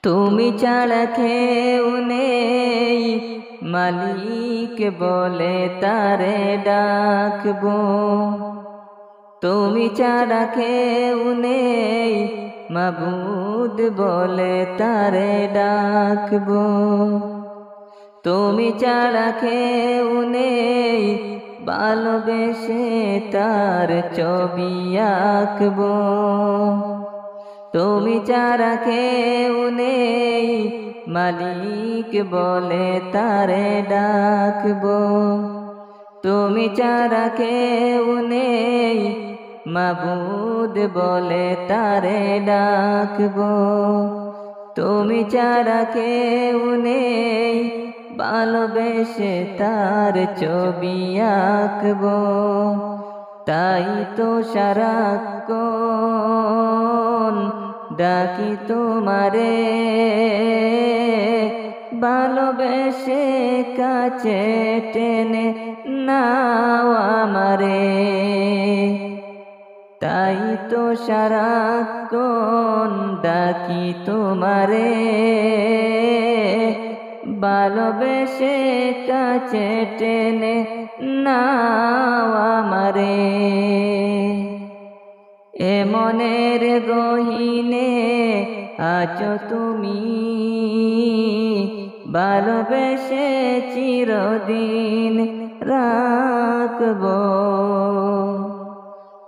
তুমি ছাড়া কেউ নেই, মালিক বলে তারে ডাকবো। তুমি ছাড়া কেউ নেই, মাবুদ বলে তারে ডাকবো। তুমি ছাড়া কেউ নেই, ভালোবেসে তার ছবি আঁকবো। তুমি ছাড়া কেউ নেই, মালিক বলে তারে ডাকবো। তুমি ছাড়া কেউ নেই, মাবুদ বলে তারে ডাকবো। তুমি ছাড়া কেউ নেই, ভালোবেসে তার ছবি আঁকবো। তাই তো সারাক্ষণ ডাকি তোমারে, ভালোবেসে কাছে টেনে নাও আমারে। তাই তো সারাক্ষণ ডাকি তোমারে, ভালোবেসে কাছে টেনে নাও আমারে। এ মনের গহীনে আছো তুমি, ভালোবেসে চিরদিন রাখবো।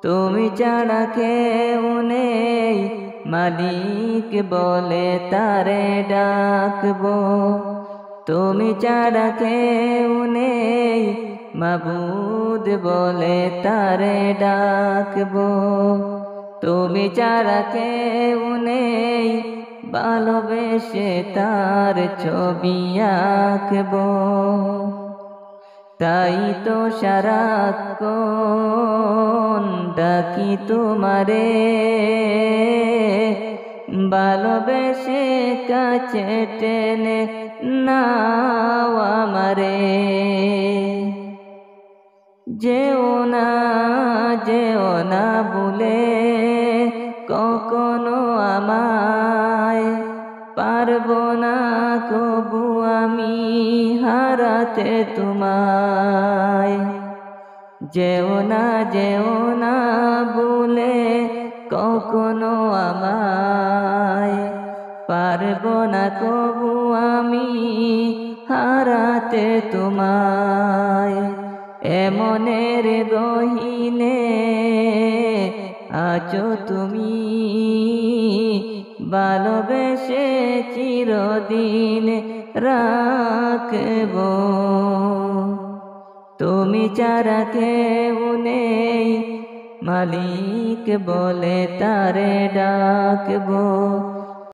তুমি ছাড়া কেউ নেই, মালিক বলে তারে ডাকবো। তুমি ছাড়া কেউ নেই, মাবুদ বলে তারে ডাকবো। তুমি ছাড়া কেউ নেই, ভালোবেসে তার ছবি আঁকবো। তাই তো সারাক্ষণ ডাকি তোমারে, ভালোবেসে কাছে টেনে নাও আমারে। যেও না ভুলে কখনো আমায়, পারবো না কবু আমি হারাতে তোমায়। যেও না ভুলে কখনো আমায়, পারবো না কবু আমি হারাতে তোমায়। এমনের গহীনে আছো তুমি, ভালোবেসে চিরদিন রাখবো। তুমি ছাড়া কেউ নেই, মালিক বলে তারে ডাকবো।